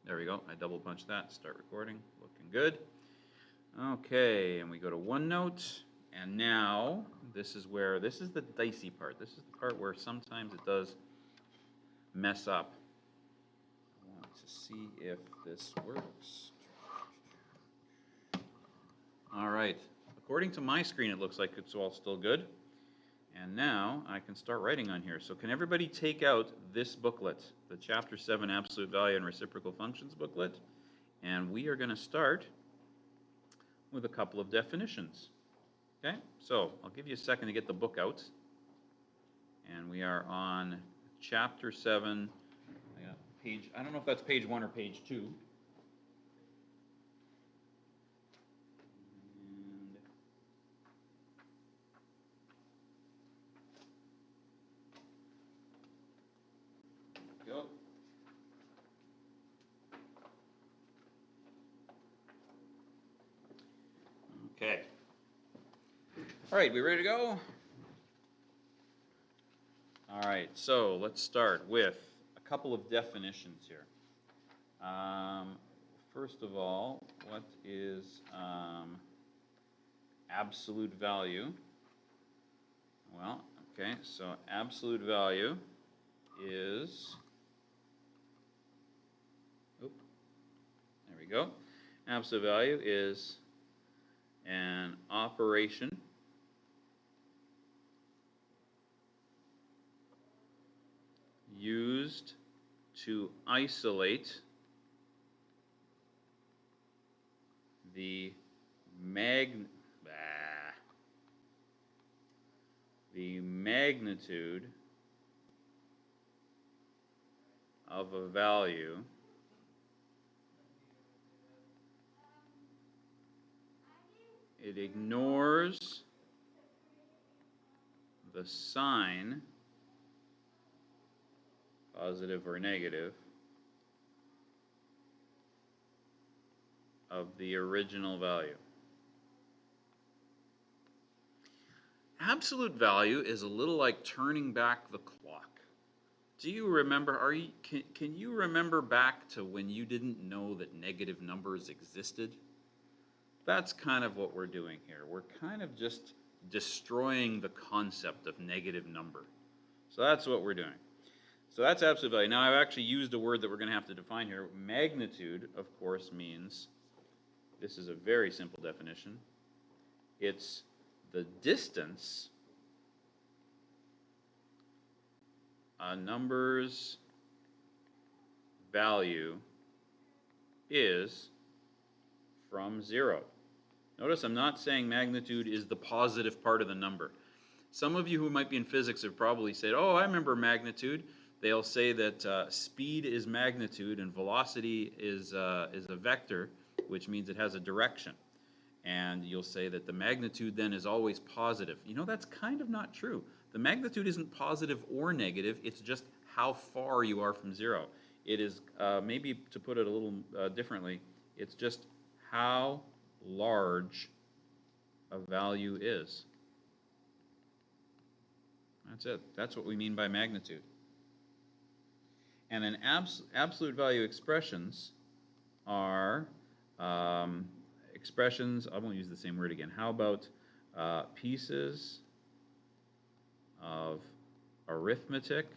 There we go. I double punched that. Start recording. Looking good. Okay, and we go to OneNote. And now, this is the dicey part. This is the part where sometimes it does mess up. I want to see if this works. All right. According to my screen, it looks like it's all still good. And now I can start writing on here. So can everybody take out this booklet, the Chapter 7 Absolute Value and Reciprocal Functions booklet? And we are going to start with a couple of definitions. Okay, so I'll give you a second to get the book out. And we are on Chapter 7, page, I don't know if that's page 1 or page 2. Go. Okay. All right, we ready to go? All right, so let's start with a couple of definitions here. First of all, what is absolute value? Well, okay, so absolute value is, there we go. Absolute value is an operation used to isolate the magnitude of a value it ignores the sign, positive or negative, of the original value. Absolute value is a little like turning back the clock. Do you remember, can you remember back to when you didn't know that negative numbers existed? That's kind of what we're doing here. We're kind of just destroying the concept of negative number. So that's what we're doing. So that's absolute value. Now I've actually used a word that we're going to have to define here. Magnitude, of course, means, this is a very simple definition, it's the distance a number's value is from 0. Notice I'm not saying magnitude is the positive part of the number. Some of you who might be in physics have probably said, oh, I remember magnitude. They'll say that speed is magnitude and velocity is a vector, which means it has a direction. And you'll say that the magnitude then is always positive. You know, that's kind of not true. The magnitude isn't positive or negative, it's just how far you are from 0. It is, maybe to put it a little differently, it's just how large a value is. That's it. That's what we mean by magnitude. And then absolute value expressions are expressions, I won't use the same word again. How about pieces of arithmetic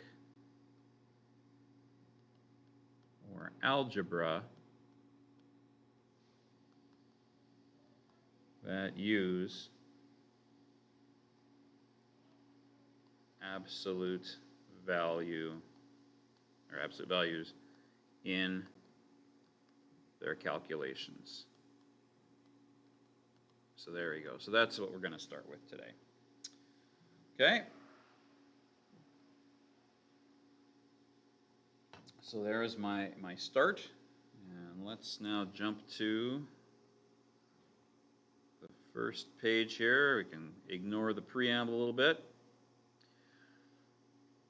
or algebra that use absolute value or absolute values in their calculations. So there you go. So that's what we're going to start with today. Okay? So there's my start. And let's now jump to the first page here. We can ignore the preamble a little bit.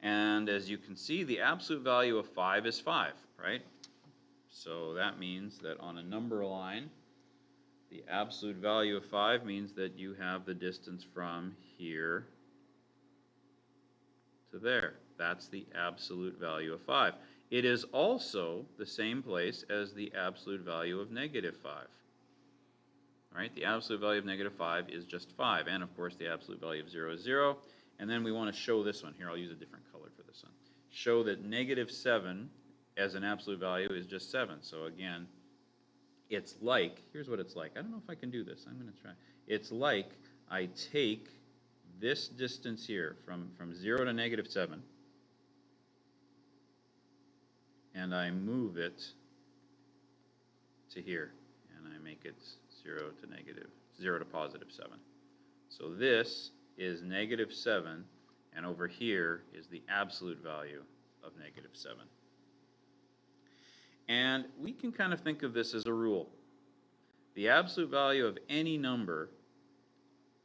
And as you can see, the absolute value of 5 is 5, right? So that means that on a number line, the absolute value of 5 means that you have the distance from here to there. That's the absolute value of 5. it is also the same place as the absolute value of negative 5. Right? The absolute value of negative 5 is just 5, and of course the absolute value of 0 is 0. And then we want to show this one. Here, I'll use a different color for this one. Show that negative 7 as an absolute value is just 7. So again, it's like, here's what it's like. I don't know if I can do this. I'm going to try. It's like I take this distance here from 0 to negative 7, and I move it to here, and I make it 0 to positive 7. So this is negative 7, and over here is the absolute value of negative 7. And we can kind of think of this as a rule. The absolute value of any number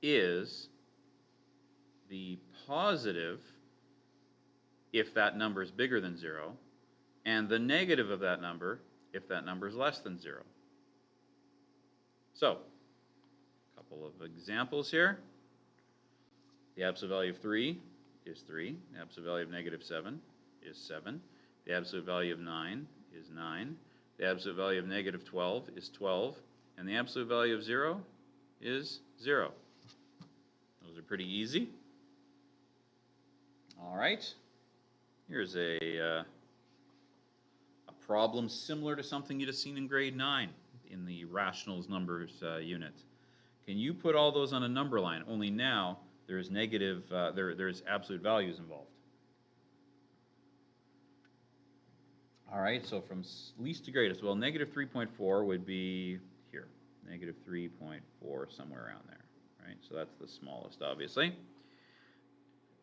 is the positive if that number is bigger than 0, and the negative of that number if that number is less than 0. So, a couple of examples here. The absolute value of 3 is 3. The absolute value of negative 7 is 7. The absolute value of 9 is 9. The absolute value of negative 12 is 12. And the absolute value of 0 is 0. Those are pretty easy. All right. Here's a problem similar to something you'd have seen in grade 9 in the rationals numbers unit. Can you put all those on a number line? Only now there's negative, there's absolute values involved. All right, so from least to greatest, well, negative 3.4 would be here, negative 3.4, somewhere around there, right? So that's the smallest, obviously.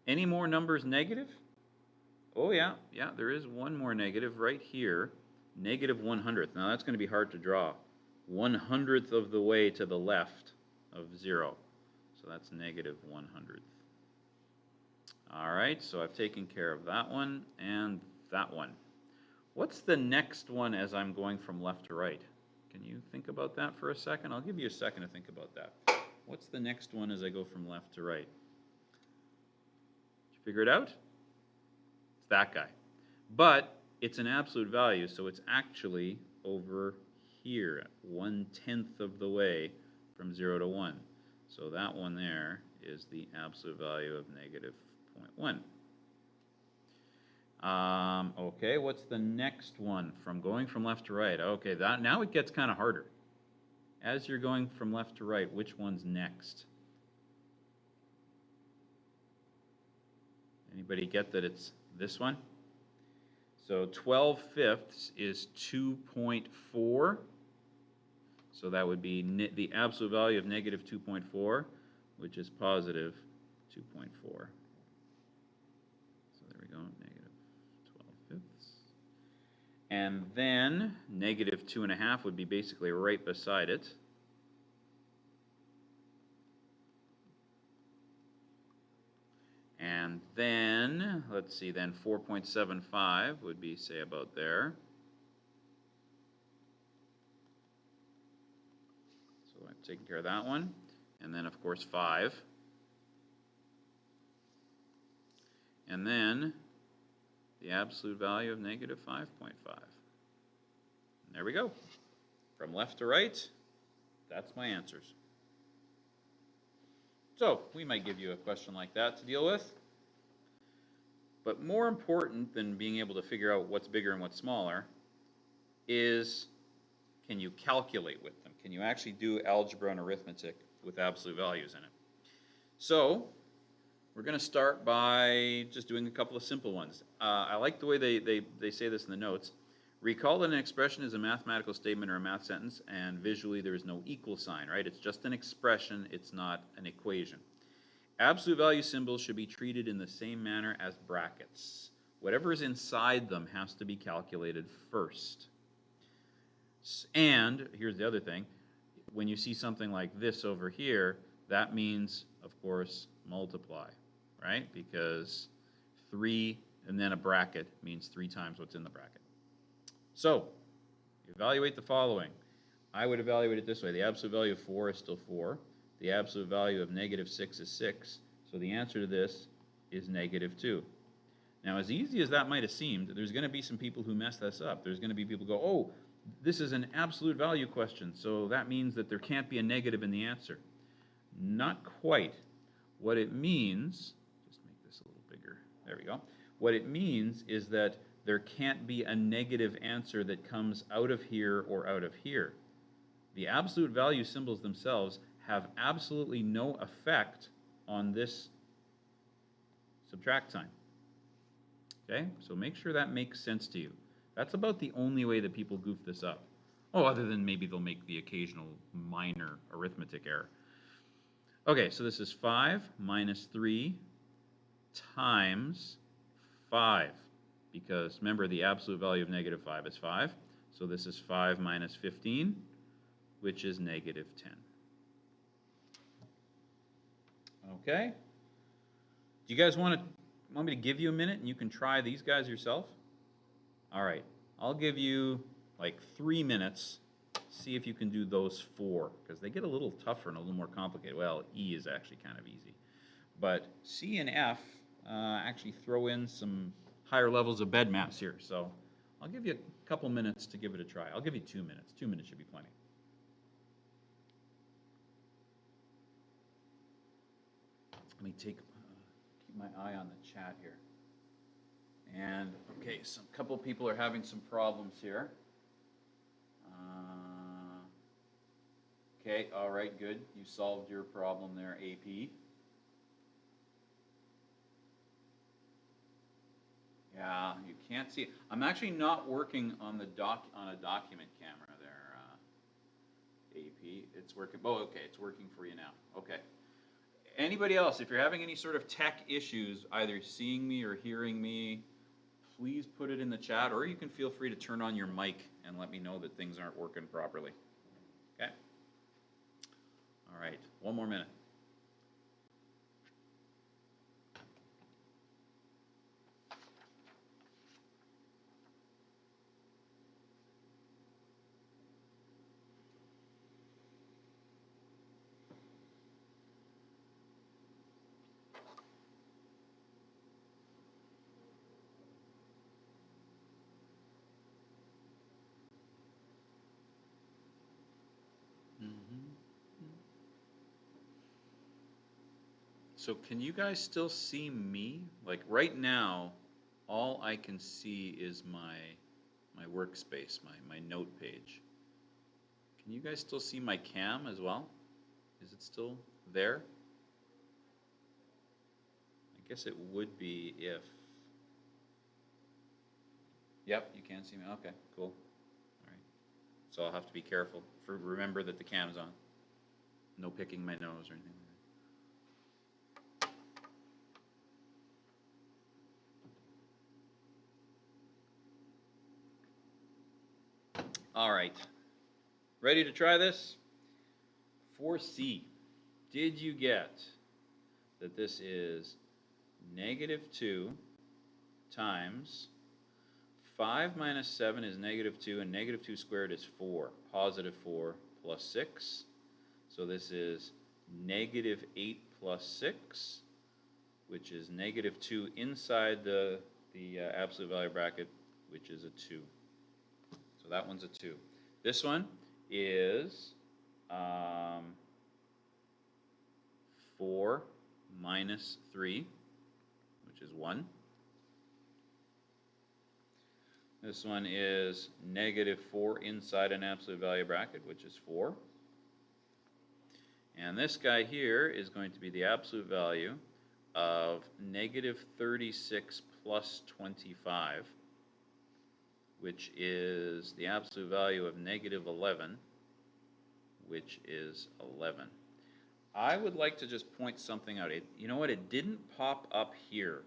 Any more numbers negative? Oh, yeah, there is one more negative right here, negative 1/100th. Now, that's going to be hard to draw. 1/100th of the way to the left of 0. So that's negative 1/100th. All right, so I've taken care of that one and that one. What's the next one as I'm going from left to right? Can you think about that for a second? I'll give you a second to think about that. What's the next one as I go from left to right? Did you figure it out? It's that guy. But it's an absolute value, so it's actually over here, 1/10th of the way from 0 to 1. So that one there is the absolute value of negative 0.1. Okay, what's the next one from going from left to right? Okay, now it gets kind of harder. As you're going from left to right, which one's next? Anybody get that it's this one? So 12/5 is 2.4. So that would be the absolute value of negative 2.4, which is positive 2.4. So there we go, negative 12/5. And then negative 2.5 would be basically right beside it. And then, let's see, then 4.75 would be, say, about there. So I've taken care of that one. And then, of course, 5. And then the absolute value of negative 5.5. There we go. From left to right, that's my answers. So we might give you a question like that to deal with. But more important than being able to figure out what's bigger and what's smaller is, can you calculate with them? Can you actually do algebra and arithmetic with absolute values in it? So we're going to start by just doing a couple of simple ones. I like the way they say this in the notes. Recall that an expression is a mathematical statement or a math sentence, and visually there is no equal sign, right? It's just an expression, it's not an equation. Absolute value symbols should be treated in the same manner as brackets. Whatever is inside them has to be calculated first. And here's the other thing. When you see something like this over here, that means, of course, multiply, right? Because 3 and then a bracket means 3 times what's in the bracket. So, evaluate the following. I would evaluate it this way. The absolute value of 4 is still 4. The absolute value of negative 6 is 6. So the answer to this is negative 2. Now, as easy as that might have seemed, there's going to be some people who mess this up. There's going to be people who go, oh, this is an absolute value question, so that means that there can't be a negative in the answer. Not quite. What it means, just make this a little bigger. There we go. What it means is that there can't be a negative answer that comes out of here or out of here. The absolute value symbols themselves have absolutely no effect on this subtract sign. Okay, so make sure that makes sense to you. That's about the only way that people goof this up. Oh, other than maybe they'll make the occasional minor arithmetic error. Okay, so this is 5 minus 3 times 5, because remember the absolute value of negative 5 is 5. So this is 5 minus 15, which is negative 10. Okay? Do you guys want me to give you a minute and you can try these guys yourself? All right, I'll give you like 3 minutes. See if you can do those 4, because they get a little tougher and a little more complicated. Well, E is actually kind of easy. But C and F actually throw in some higher levels of bed maps here. So I'll give you a couple minutes to give it a try. I'll give you 2 minutes. 2 minutes should be plenty. Let me keep my eye on the chat here. And okay, so a couple people are having some problems here. Okay, all right, good. You solved your problem there, AP. Yeah, you can't see it. I'm actually not working on a document camera there, AP. It's working. Oh, okay, it's working for you now. Okay. Anybody else, if you're having any sort of tech issues, either seeing me or hearing me, please put it in the chat, or you can feel free to turn on your mic and let me know that things aren't working properly. Okay? All right, 1 more minute. So can you guys still see me? Like right now, all I can see is my workspace, my note page. Can you guys still see my cam as well? Is it still there? I guess it would be if... Yep, you can see me. Okay, cool. All right. So I'll have to be careful. Remember that the cam's on. No picking my nose or anything. All right, ready to try this? For C, did you get that this is -2 times 5 minus 7 is -2, and -2 squared is 4. +4 plus 6. So this is -8 plus 6, which is -2 inside the absolute value bracket, which is a 2. So that one's a 2. This one is 4 minus 3, which is 1. This one is -4 inside an absolute value bracket, which is 4. And this guy here is going to be the absolute value of -36 plus 25, which is the absolute value of -11, which is 11. I would like to just point something out. You know what? It didn't pop up here,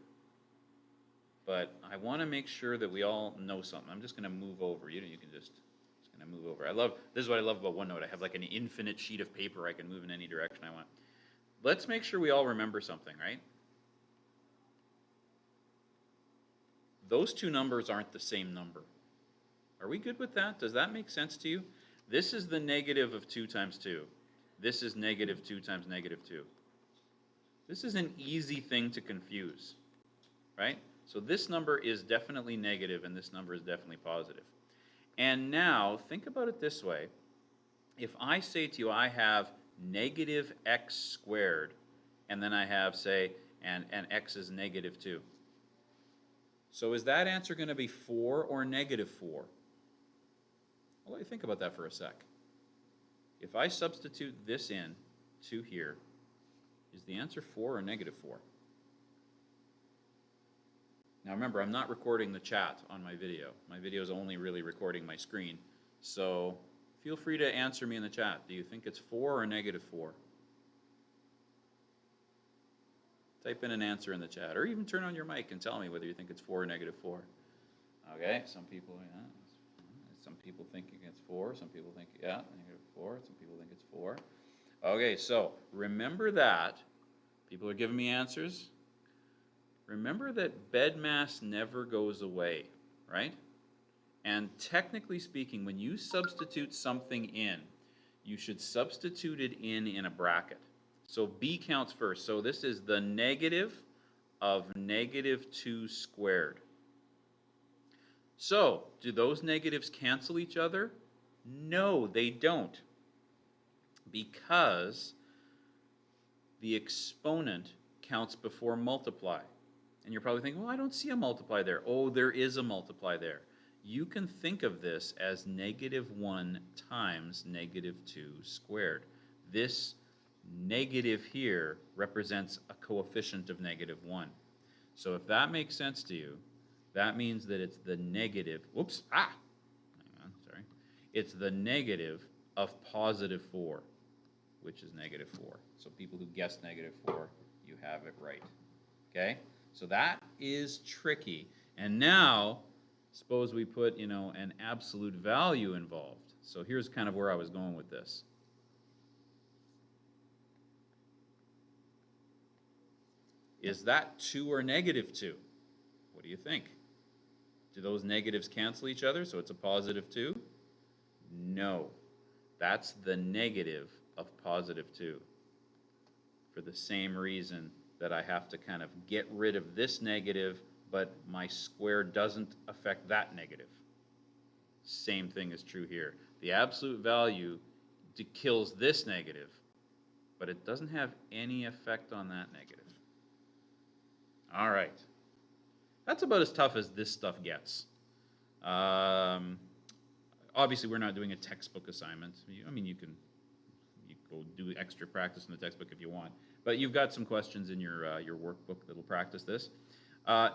but I want to make sure that we all know something. I'm just going to move over. You can just going to move over. This is what I love about OneNote. I have like an infinite sheet of paper I can move in any direction I want. Let's make sure we all remember something, right? Those two numbers aren't the same number. Are we good with that? Does that make sense to you? This is the negative of 2 times 2. This is -2 times -2. This is an easy thing to confuse, right? So this number is definitely negative, and this number is definitely positive. And now, think about it this way. If I say to you, I have negative x squared, and then I have, say, and x is negative 2. So is that answer going to be 4 or negative 4? Well, let me think about that for a sec. If I substitute this in to here, is the answer 4 or negative 4? Now remember, I'm not recording the chat on my video. My video is only really recording my screen. So feel free to answer me in the chat. Do you think it's 4 or negative 4? Type in an answer in the chat, or even turn on your mic and tell me whether you think it's 4 or negative 4. Okay, some people, yeah, some people think it's 4. Some people think, yeah, negative 4. Some people think it's 4. Okay, so remember that. People are giving me answers. Remember that bed mass never goes away, right? And technically speaking, when you substitute something in, you should substitute it in a bracket. So b counts first. So this is the negative of negative 2 squared. So do those negatives cancel each other? No, they don't. Because the exponent counts before multiply. And you're probably thinking, well, I don't see a multiply there. Oh, there is a multiply there. You can think of this as negative 1 times negative 2 squared. This negative here represents a coefficient of negative 1. So if that makes sense to you, that means that it's the negative, whoops, hang on, sorry. It's the negative of positive 4, which is negative 4. So people who guessed negative 4, you have it right. Okay? So that is tricky. And now, suppose we put, an absolute value involved. So here's kind of where I was going with this. Is that 2 or negative 2? What do you think? Do those negatives cancel each other, so it's a positive 2? No. That's the negative of positive 2. For the same reason that I have to kind of get rid of this negative, but my square doesn't affect that negative. Same thing is true here. The absolute value kills this negative, but it doesn't have any effect on that negative. All right. That's about as tough as this stuff gets. Obviously, we're not doing a textbook assignment. I mean, you go do extra practice in the textbook if you want. But you've got some questions in your workbook that'll practice this.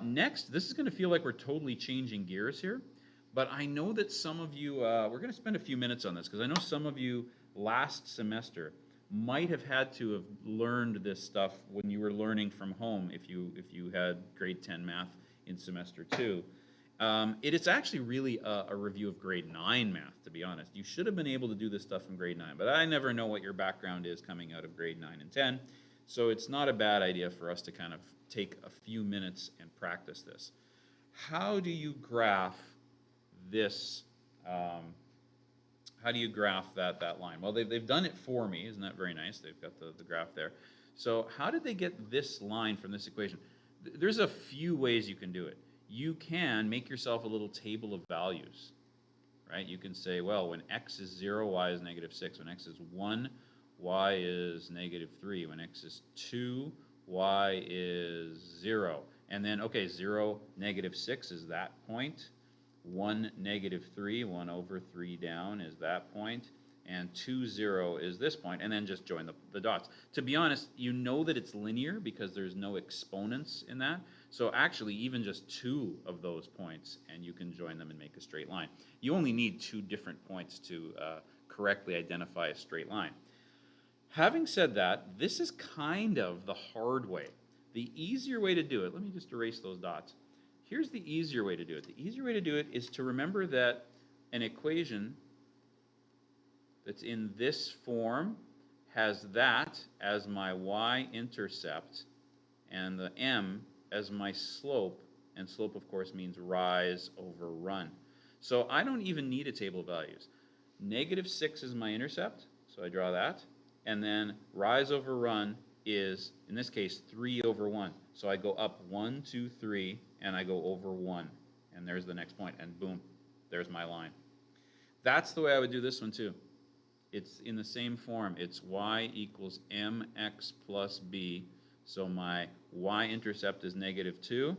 Next, this is going to feel like we're totally changing gears here. But I know that some of you, we're going to spend a few minutes on this, because I know some of you last semester might have had to have learned this stuff when you were learning from home if you had grade 10 math in semester 2. It is actually really a review of grade 9 math, to be honest. You should have been able to do this stuff from grade 9, but I never know what your background is coming out of grade 9 and 10, so it's not a bad idea for us to kind of take a few minutes and practice this. How do you graph this? How do you graph that line? Well, they've done it for me. Isn't that very nice? They've got the graph there. So how did they get this line from this equation? There's a few ways you can do it. You can make yourself a little table of values, right? You can say, well, when x is 0, y is negative 6. When x is 1, y is negative 3. When x is 2, y is 0. And then, okay, 0, negative 6 is that point. 1, negative 3, 1 over 3 down is that point, and 2, 0 is this point, and then just join the dots. To be honest, you know that it's linear because there's no exponents in that, so actually even just 2 of those points, and you can join them and make a straight line. You only need 2 different points to correctly identify a straight line. Having said that, this is kind of the hard way. The easier way to do it, let me just erase those dots. Here's the easier way to do it. The easier way to do it is to remember that an equation that's in this form has that as my y-intercept and the m as my slope, and slope of course means rise over run. So I don't even need a table of values. Negative 6 is my intercept, so I draw that, and then rise over run is, in this case, 3 over 1. So I go up 1, 2, 3, and I go over 1. And there's the next point, and boom, there's my line. That's the way I would do this one too. It's in the same form. It's y equals mx plus b. So my y-intercept is -2,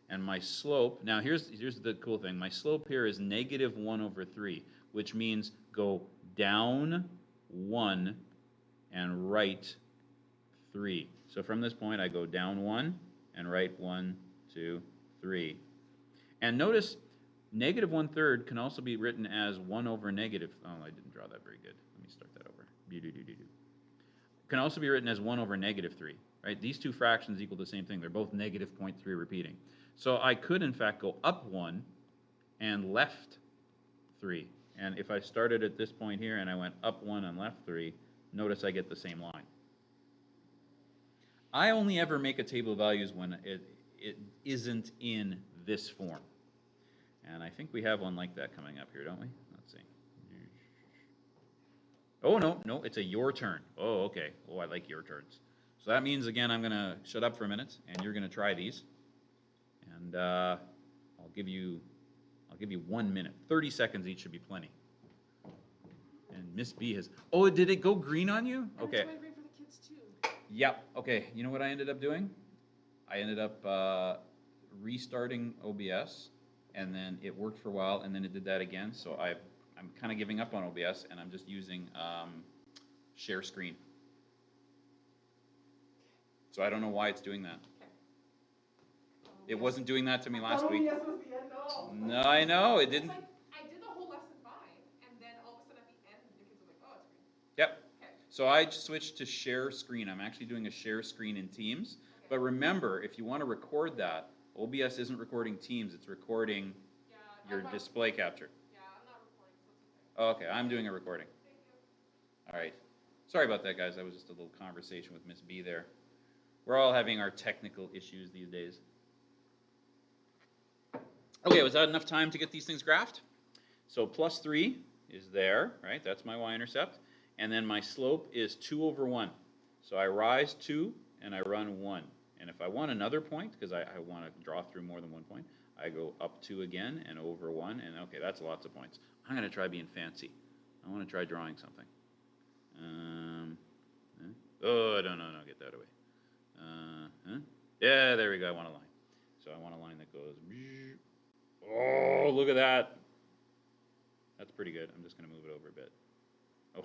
and my slope, now here's the cool thing. My slope here is -1/3, which means go down 1 and right 3. So from this point, I go down 1 and right 1, 2, 3. And notice, -1/3 can also be written as 1 over negative. Oh, I didn't draw that very good. Let me start that over. Can also be written as 1 over -3. Right? These two fractions equal the same thing. They're both -0.3 repeating. So I could, in fact, go up 1 and left 3. And if I started at this point here and I went up 1 and left 3, notice I get the same line. I only ever make a table of values when it isn't in this form. And I think we have one like that coming up here, don't we? Let's see. Oh, no, it's a your turn. Oh, okay. Oh, I like your turns. So that means, again, I'm going to shut up for a minute, and you're going to try these. And I'll give you 1 minute. 30 seconds each should be plenty. And Miss B has... Oh, did it go green on you? Okay. It's green for the kids, too. Yep. Okay. You know what I ended up doing? I ended up restarting OBS, and then it worked for a while, and then it did that again. So I'm kind of giving up on OBS, and I'm just using share screen. So I don't know why it's doing that. It wasn't doing that to me last week. OBS was the end, no. No, I know, it didn't. It's like, I did the whole lesson fine, and then all of a sudden at the end, the kids were like, oh, it's green. Yep. Okay. So I switched to share screen. I'm actually doing a share screen in Teams. Okay. But remember, if you want to record that, OBS isn't recording Teams, it's recording your display capture. Yeah, I'm not recording, so it's okay. Okay, I'm doing a recording. Thank you. All right. Sorry about that, guys. That was just a little conversation with Miss B there. We're all having our technical issues these days. Okay, was that enough time to get these things graphed? So +3 is there, right? That's my y-intercept. And then my slope is 2 over 1. So I rise 2 and I run 1. And if I want another point, because I want to draw through more than 1 point, I go up 2 again and over 1. And okay, that's lots of points. I'm going to try being fancy. I want to try drawing something. Oh, no, get that away. Yeah, there we go. I want a line. So I want a line that goes... Oh, look at that. That's pretty good. I'm just going to move it over a bit. Oh,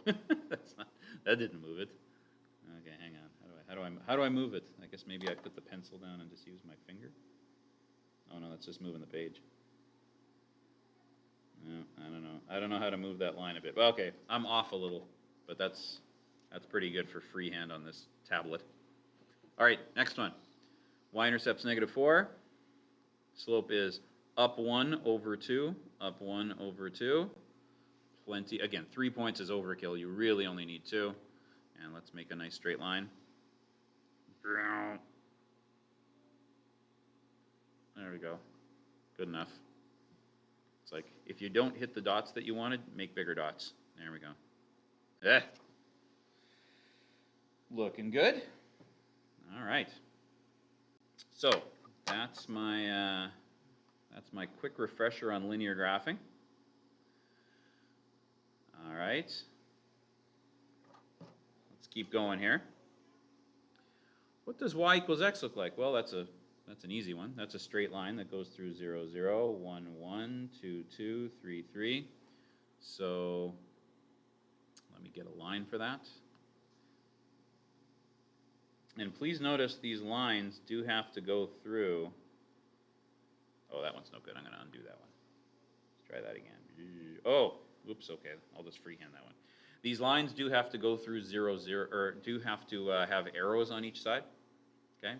that didn't move it. Okay, hang on. How do I move it? I guess maybe I put the pencil down and just use my finger. Oh no, that's just moving the page. No, I don't know. I don't know how to move that line a bit. Well, okay, I'm off a little, but that's pretty good for freehand on this tablet. All right, next one. Y-intercept's -4. Slope is up 1 over 2, up 1 over 2. Plenty. Again, 3 points is overkill. You really only need 2. And let's make a nice straight line. There we go. Good enough. It's like, if you don't hit the dots that you wanted, make bigger dots. There we go. Looking good. All right. So, that's my quick refresher on linear graphing. All right. Let's keep going here. What does y equals x look like? Well, that's an easy one. That's a straight line that goes through 0, 0, 1, 1, 2, 2, 3, 3. So let me get a line for that. And please notice these lines do have to go through. Oh, that one's no good. I'm going to undo that one. Let's try that again. Oh, oops, okay. I'll just freehand that one. These lines do have to go through 0, 0, or do have to have arrows on each side. Okay?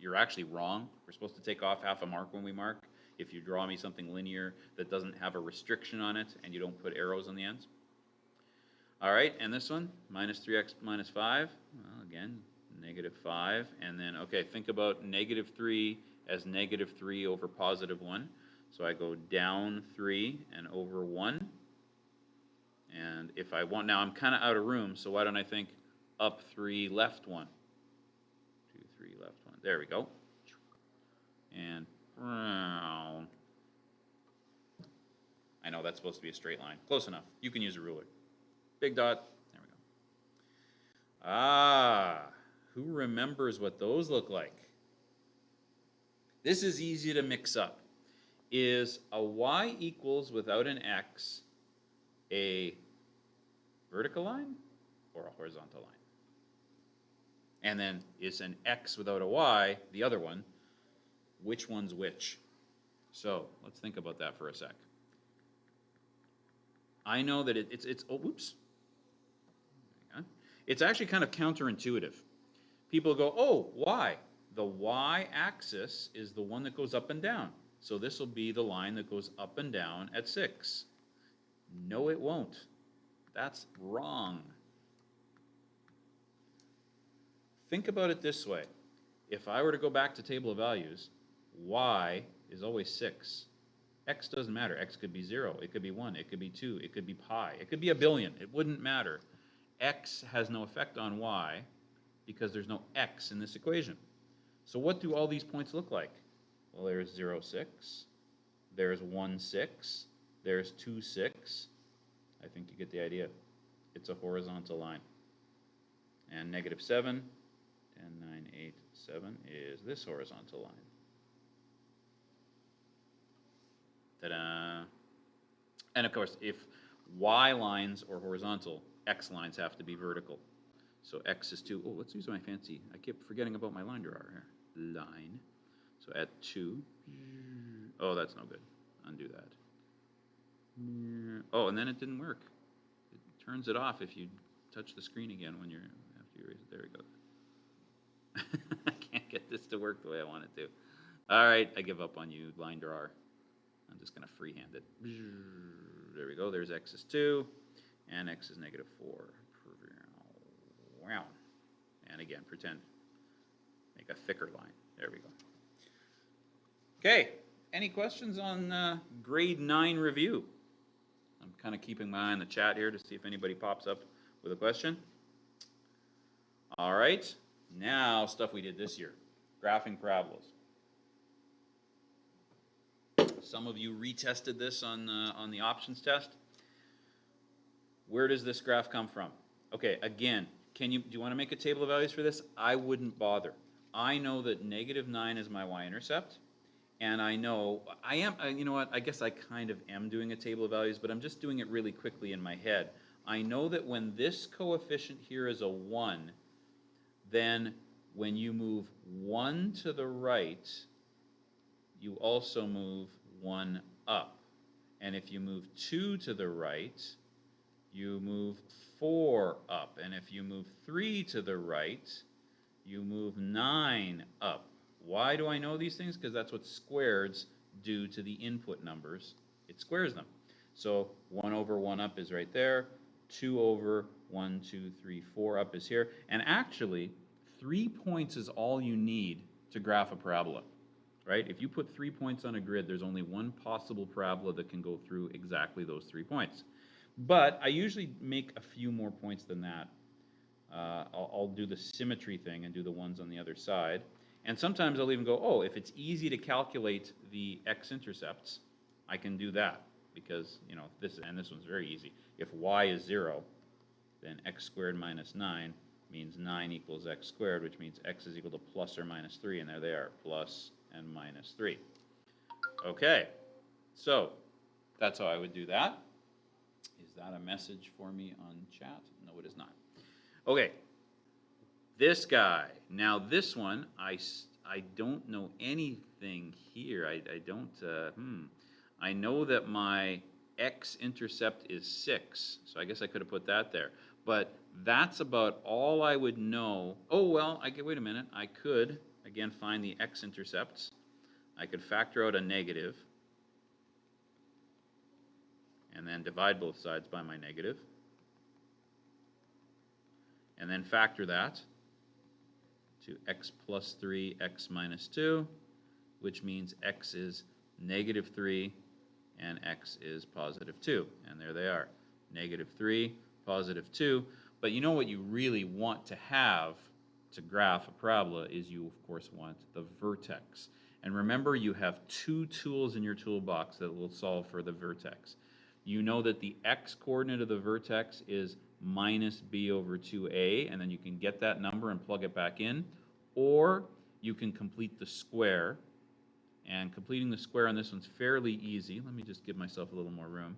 You're actually wrong. We're supposed to take off half a mark when we mark. If you draw me something linear that doesn't have a restriction on it and you don't put arrows on the ends. All right, and this one, -3x minus 5. Well, again, -5. And then, okay, think about -3 as -3 over +1. So I go down 3 and over 1. And if I want, now I'm kind of out of room, so why don't I think up 3, left 1. 2, 3, left 1. There we go. And round. I know that's supposed to be a straight line. Close enough. You can use a ruler. Big dot. There we go. Ah, who remembers what those look like? This is easy to mix up. Is a y equals without an x a vertical line or a horizontal line? And then is an x without a y, the other one, which one's which? So let's think about that for a sec. I know that it's oh, whoops. It's actually kind of counterintuitive. People go, oh, y. The y-axis is the one that goes up and down. So this will be the line that goes up and down at 6. No, it won't. That's wrong. Think about it this way. If I were to go back to table of values, y is always 6. X doesn't matter. X could be 0. It could be 1. It could be 2. It could be pi. It could be a billion. It wouldn't matter. X has no effect on y because there's no x in this equation. So what do all these points look like? Well, there's 0, 6. There's 1, 6. There's 2, 6. I think you get the idea. It's a horizontal line. And negative 7, 10, 9, 8, 7 is this horizontal line. Ta-da! And of course, if y lines are horizontal, x lines have to be vertical. So x is 2. Oh, let's use my fancy. I keep forgetting about my line drawer here. Line. So at 2. Oh, that's no good. Undo that. Oh, and then it didn't work. It turns it off if you touch the screen again when you're after you erase it. There we go. I can't get this to work the way I want it to. All right, I give up on you, line drawer. I'm just going to freehand it. There we go. There's x is 2, and x is negative 4. Wow. And again, pretend. Make a thicker line. There we go. Okay. Any questions on grade 9 review? I'm kind of keeping my eye on the chat here to see if anybody pops up with a question. All right. Now, stuff we did this year. Graphing parabolas. Some of you retested this on the options test. Where does this graph come from? Okay, again, do you want to make a table of values for this? I wouldn't bother. I know that negative 9 is my y-intercept, and I know, you know what, I guess I kind of am doing a table of values, but I'm just doing it really quickly in my head. I know that when this coefficient here is a 1, then when you move 1 to the right, you also move 1 up. And if you move 2 to the right, you move 4 up. And if you move 3 to the right, you move 9 up. Why do I know these things? Because that's what squareds do to the input numbers. It squares them. So 1 over 1 up is right there. 2 over 1, 2, 3, 4 up is here. And actually, 3 points is all you need to graph a parabola. Right? If you put 3 points on a grid, there's only one possible parabola that can go through exactly those 3 points. But I usually make a few more points than that. I'll do the symmetry thing and do the ones on the other side. And sometimes I'll even go, oh, if it's easy to calculate the x-intercepts, I can do that. Because, you know, this one's very easy. If y is 0, then x squared minus 9 means 9 equals x squared, which means x is equal to plus or minus 3. And there they are, plus and minus 3. Okay, so that's how I would do that. Is that a message for me on chat? No, it is not. Okay, this guy. Now this one, I don't know anything here. I don't, I know that my x-intercept is 6, so I guess I could have put that there. But that's about all I would know. Oh, well, wait a minute. I could, again, find the x-intercepts. I could factor out a negative, and then divide both sides by my negative, and then factor that to x plus 3, x minus 2, which means x is negative 3, and x is positive 2. And there they are, negative 3, positive 2. But you know what you really want to have to graph a parabola is you, of course, want the vertex. And remember, you have two tools in your toolbox that will solve for the vertex. You know that the x-coordinate of the vertex is minus b over 2a, and then you can get that number and plug it back in. Or you can complete the square. And completing the square on this one's fairly easy. Let me just give myself a little more room.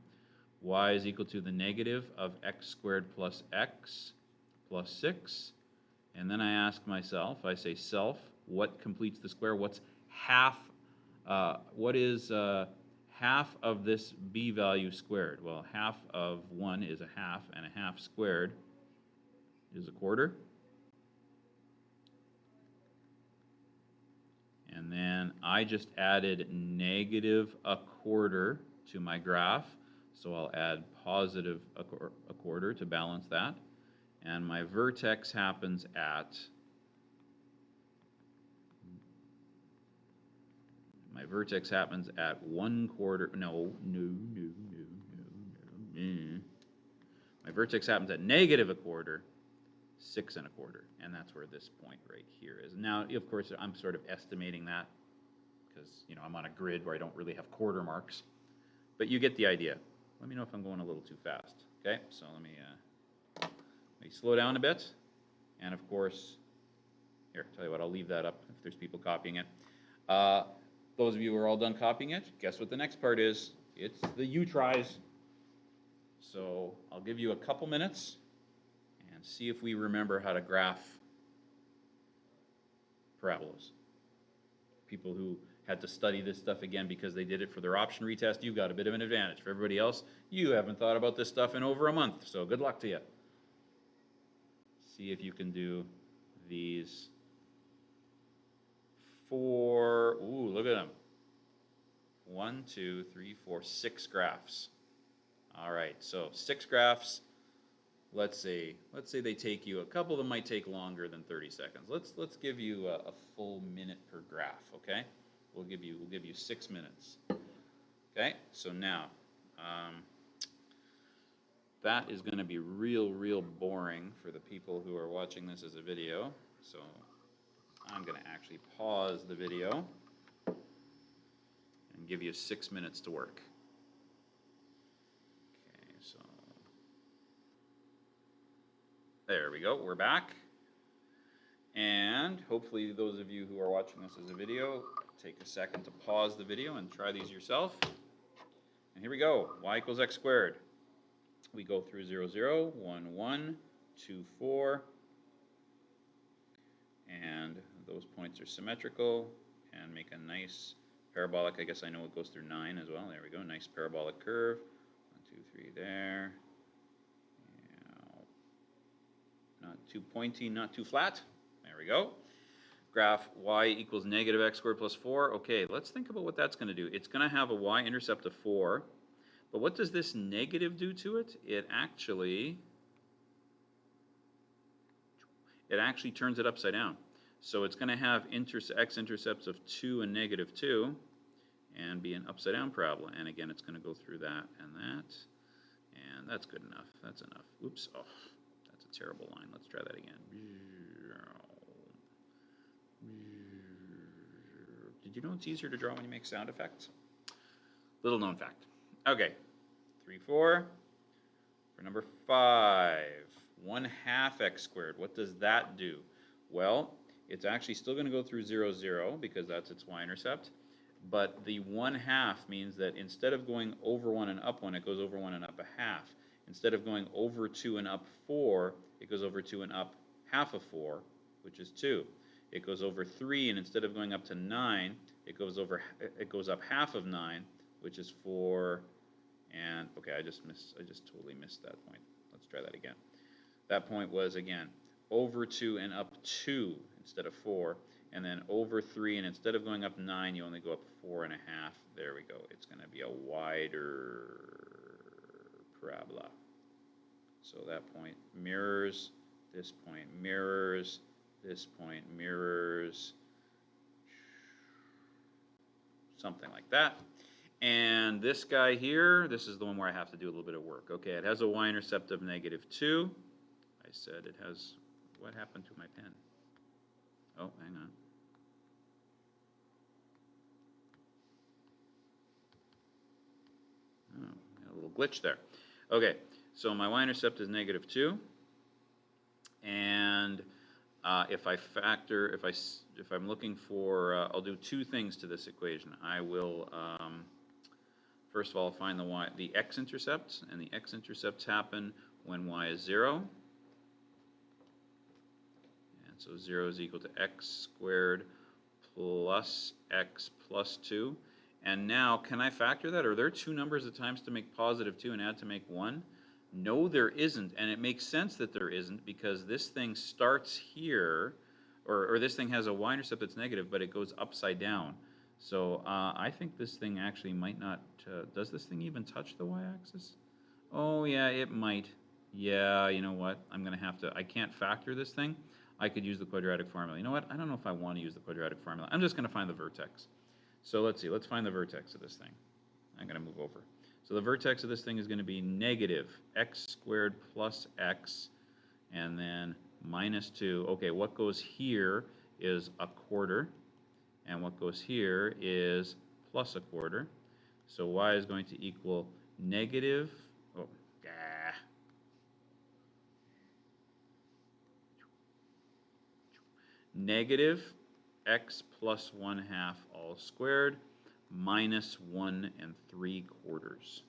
Y is equal to the negative of x squared plus x plus 6. And then I ask myself, I say self, what completes the square? What's half, what is half of this b value squared? Well, half of 1 is a half, and a half squared is a quarter. And then I just added negative a quarter to my graph, so I'll add positive a quarter to balance that. And my vertex happens at, my vertex happens at 1/4, my vertex happens at negative a quarter, 6 1/4, and that's where this point right here is. Now, of course, I'm sort of estimating that because, you know, I'm on a grid where I don't really have quarter marks, but you get the idea. Let me know if I'm going a little too fast. Okay, so let me slow down a bit, and of course, here, tell you what, I'll leave that up if there's people copying it. Those of you who are all done copying it, guess what the next part is? It's the you tries. So I'll give you a couple minutes and see if we remember how to graph parabolas. People who had to study this stuff again because they did it for their option retest, you've got a bit of an advantage. For everybody else, you haven't thought about this stuff in over a month, so good luck to you. See if you can do these 4, ooh, look at them. 1, 2, 3, 4, 6 graphs. All right, so 6 graphs. Let's say they take you, a couple of them might take longer than 30 seconds. Let's give you a full minute per graph, okay? We'll give you 6 minutes. Okay, so now that is going to be real boring for the people who are watching this as a video. So I'm going to actually pause the video and give you 6 minutes to work. Okay, so there we go, we're back. And hopefully those of you who are watching this as a video, take a second to pause the video and try these yourself. And here we go, y equals x squared. We go through 0, 0, 1, 1, 2, 4. And those points are symmetrical and make a nice parabolic. I guess I know it goes through 9 as well. There we go, nice parabolic curve. 1, 2, 3 there. Not too pointy, not too flat. There we go. Graph y equals negative x squared plus 4. Okay, let's think about what that's going to do. It's going to have a y-intercept of 4. But what does this negative do to it? It actually turns it upside down. So it's going to have x-intercepts of 2 and negative 2 and be an upside down parabola. And again, it's going to go through that and that. And that's good enough. That's enough. Oops. Oh, that's a terrible line. Let's try that again. Did you know it's easier to draw when you make sound effects? Little known fact. Okay, 3, 4. For number 5, 1/2 x squared. What does that do? Well, it's actually still going to go through 0, 0 because that's its y-intercept. But the 1/2 means that instead of going over 1 and up 1, it goes over 1 and up 1/2. Instead of going over 2 and up 4, it goes over 2 and up half of 4, which is 2. It goes over 3, and instead of going up to 9, it goes up half of 9, which is 4. And okay, I just totally missed that point. Let's try that again. That point was, again, over 2 and up 2 instead of 4, and then over 3, and instead of going up 9, you only go up 4 1/2. There we go. It's going to be a wider parabola. So that point mirrors, this point mirrors, this point mirrors, something like that. And this guy here, this is the one where I have to do a little bit of work. Okay, it has a y-intercept of negative 2. I said it has, what happened to my pen? Oh, hang on. glitch there. Okay, so my y-intercept is -2, and if I'm looking for, I'll do two things to this equation. I will first of all find the x-intercepts, and the x-intercepts happen when y is 0. And so 0 is equal to x squared plus x plus 2. And now, can I factor that? Are there two numbers at times to make +2 and add to make 1? No, there isn't. And it makes sense that there isn't, because this thing starts here, or this thing has a y-intercept that's negative, but it goes upside down. So I think this thing actually might not, does this thing even touch the y-axis? Oh yeah, it might. Yeah, you know what? I'm going to have to, I can't factor this thing. I could use the quadratic formula. You know what? I don't know if I want to use the quadratic formula. I'm just going to find the vertex. So let's see. Let's find the vertex of this thing. I'm going to move over. So the vertex of this thing is going to be negative x squared plus x, and then -2. Okay, what goes here is a quarter, and what goes here is plus a quarter. So y is going to equal negative, oh, negative x plus 1/2 all squared minus 1 3/4.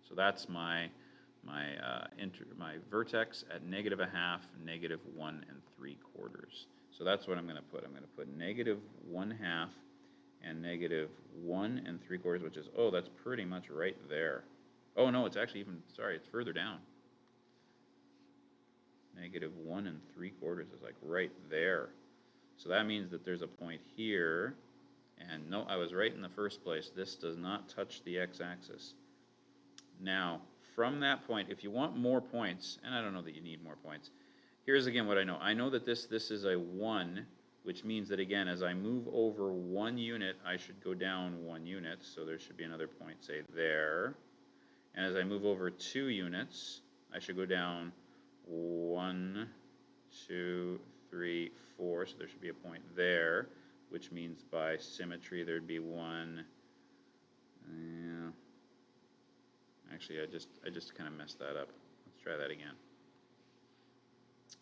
So that's my vertex at -1/2, -1 3/4. So that's what I'm going to put. I'm going to put -1/2 and -1 3/4, which is, oh, that's pretty much right there. Oh no, it's actually even, sorry, it's further down. -1 3/4 is like right there. So that means that there's a point here, and no, I was right in the first place. This does not touch the x-axis. Now, from that point, if you want more points, and I don't know that you need more points, here's again what I know. I know that this is a 1, which means that, again, as I move over 1 unit, I should go down 1 unit, so there should be another point, say, there. And as I move over 2 units, I should go down 1, 2, 3, 4, so there should be a point there, which means by symmetry there'd be 1. Actually, I just kind of messed that up. Let's try that again.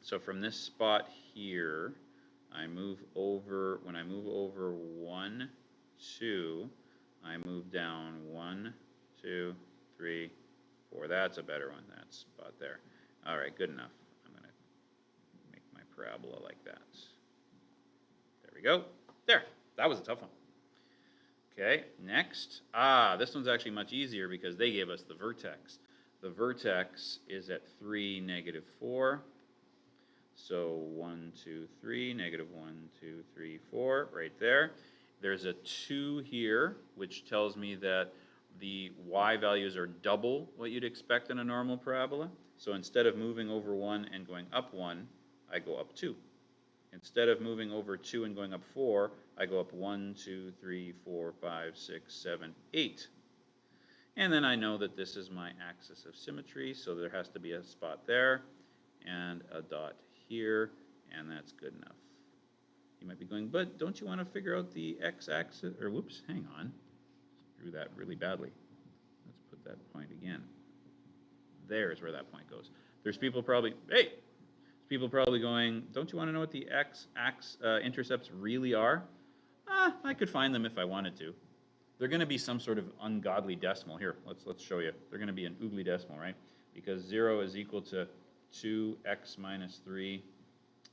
So from this spot here, I move over, when I move over 1, 2, I move down 1, 2, 3, 4. That's a better one, that spot there. All right, good enough. I'm going to make my parabola like that. There we go. There. That was a tough one. Okay, next. This one's actually much easier because they gave us the vertex. The vertex is at 3, -4. So 1, 2, 3, -1, 2, 3, 4, right there. There's a 2 here, which tells me that the y values are double what you'd expect in a normal parabola. So instead of moving over 1 and going up 1, I go up 2. Instead of moving over 2 and going up 4, I go up 1, 2, 3, 4, 5, 6, 7, 8. And then I know that this is my axis of symmetry, so there has to be a spot there and a dot here, and that's good enough. You might be going, but don't you want to figure out the x-axis, or whoops, hang on. Drew that really badly. Let's put that point again. There's where that point goes. There's people probably, hey! People probably going, don't you want to know what the x-intercepts really are? I could find them if I wanted to. They're going to be some sort of ungodly decimal. Here, let's show you. They're going to be an oogly decimal, right? Because 0 is equal to 2x minus 3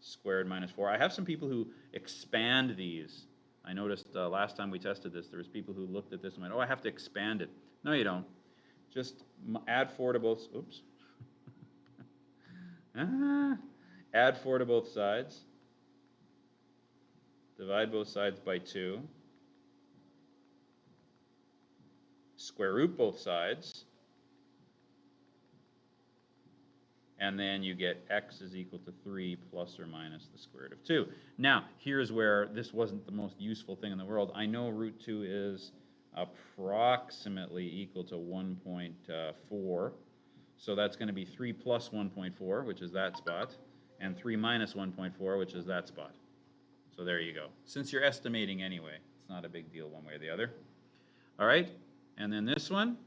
squared minus 4. I have some people who expand these. I noticed last time we tested this, there was people who looked at this and went, oh, I have to expand it. No, you don't. Just add 4 to both, oops. Add 4 to both sides. Divide both sides by 2. Square root both sides. And then you get x is equal to 3 plus or minus the square root of 2. Now, here's where this wasn't the most useful thing in the world. I know root 2 is approximately equal to 1.4. So that's going to be 3 plus 1.4, which is that spot, and 3 minus 1.4, which is that spot. So there you go. Since you're estimating anyway, it's not a big deal one way or the other. All right, and then this one,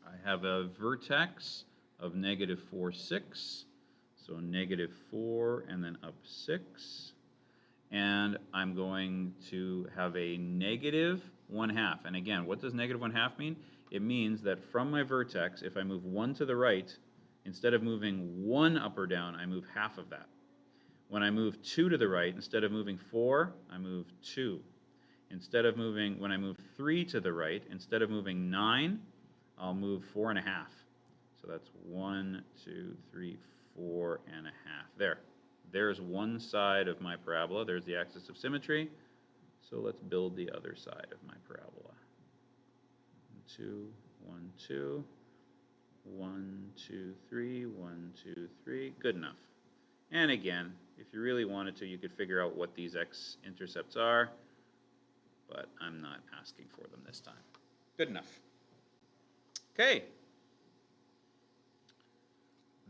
I have a vertex of negative 4, 6. So negative 4 and then up 6. And I'm going to have a negative 1/2. And again, what does negative 1/2 mean? It means that from my vertex, if I move 1 to the right, instead of moving 1 up or down, I move half of that. When I move 2 to the right, instead of moving 4, I move 2. When I move 3 to the right, instead of moving 9, I'll move 4.5. So that's 1, 2, 3, 4.5. There. There's one side of my parabola. There's the axis of symmetry. So let's build the other side of my parabola. 2, 1, 2, 1, 2, 3, 1, 2, 3. Good enough. And again, if you really wanted to, you could figure out what these x-intercepts are, but I'm not asking for them this time. Good enough. Okay.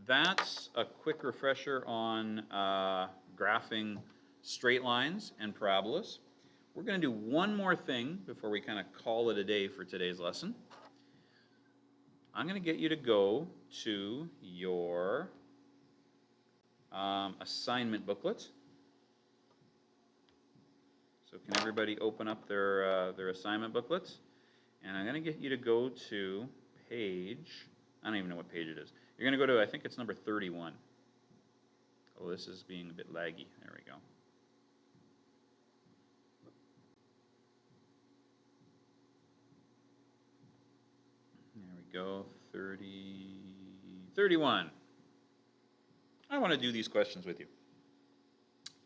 That's a quick refresher on graphing straight lines and parabolas. We're going to do one more thing before we kind of call it a day for today's lesson. I'm going to get you to go to your assignment booklet. So can everybody open up their assignment booklets? And I'm going to get you to go to page, I don't even know what page it is. You're going to go to, I think it's number 31. Oh, this is being a bit laggy. There we go. There we go, 31. I want to do these questions with you.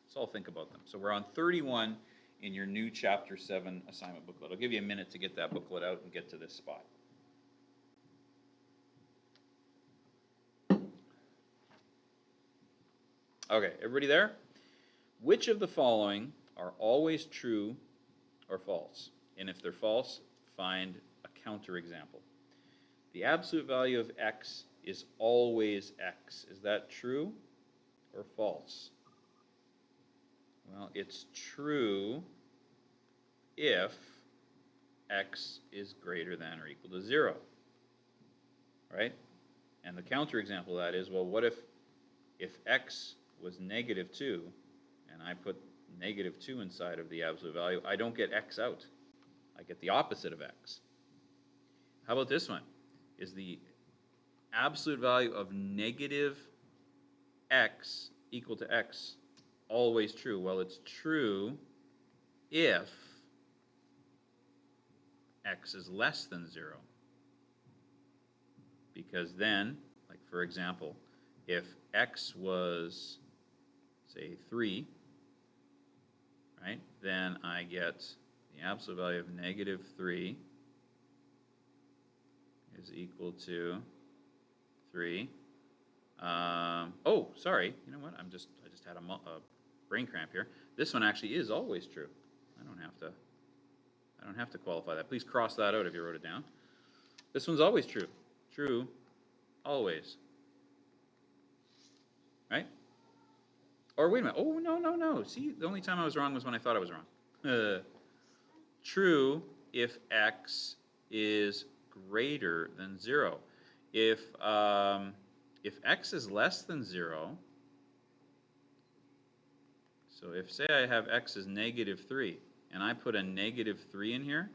So I'll think about them. So we're on 31 in your new Chapter 7 assignment booklet. I'll give you a minute to get that booklet out and get to this spot. Okay, everybody there? Which of the following are always true or false? And if they're false, find a counterexample. The absolute value of x is always x. Is that true or false? Well, it's true if x is greater than or equal to 0, right? And the counterexample of that is, well, what if x was negative 2 and I put negative 2 inside of the absolute value? I don't get x out. I get the opposite of x. How about this one? Is the absolute value of negative x equal to x always true? Well, it's true if x is less than 0. Because then, like for example, if x was, say, 3, right, then I get the absolute value of negative 3 is equal to 3. Oh, sorry. You know what? I just had a brain cramp here. This one actually is always true. I don't have to qualify that. Please cross that out if you wrote it down. This one's always true. True, always. Right? Or wait a minute. Oh, no. See, the only time I was wrong was when I thought I was wrong. True if x is greater than 0. If x is less than 0, so if, say, I have x is negative 3, and I put a negative 3 in here,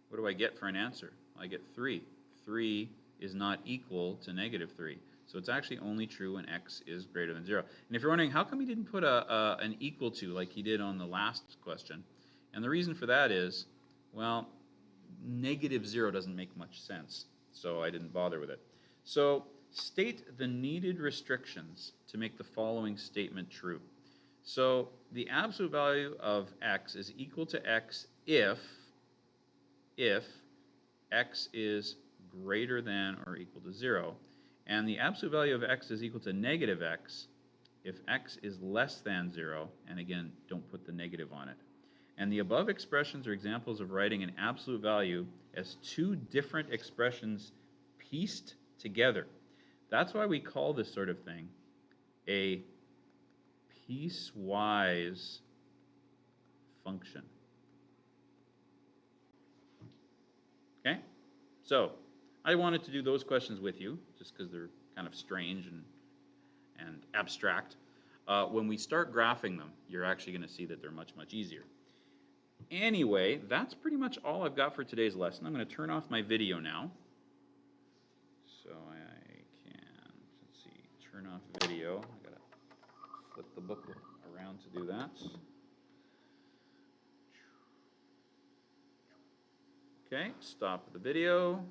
what do I get for an answer? I get 3. 3 is not equal to negative 3. So it's actually only true when x is greater than 0. And if you're wondering, how come he didn't put an equal to like he did on the last question? And the reason for that is, well, negative 0 doesn't make much sense, so I didn't bother with it. So state the needed restrictions to make the following statement true. So the absolute value of x is equal to x if x is greater than or equal to 0, and the absolute value of x is equal to negative x if x is less than 0, and again, don't put the negative on it. And the above expressions are examples of writing an absolute value as two different expressions pieced together. That's why we call this sort of thing a piecewise function. So, I wanted to do those questions with you, just because they're kind of strange and abstract. When we start graphing them, you're actually going to see that they're much, much easier. Anyway, that's pretty much all I've got for today's lesson. I'm going to turn off my video now. So I can, let's see, turn off video. I got to flip the book around to do that. Okay, stop the video.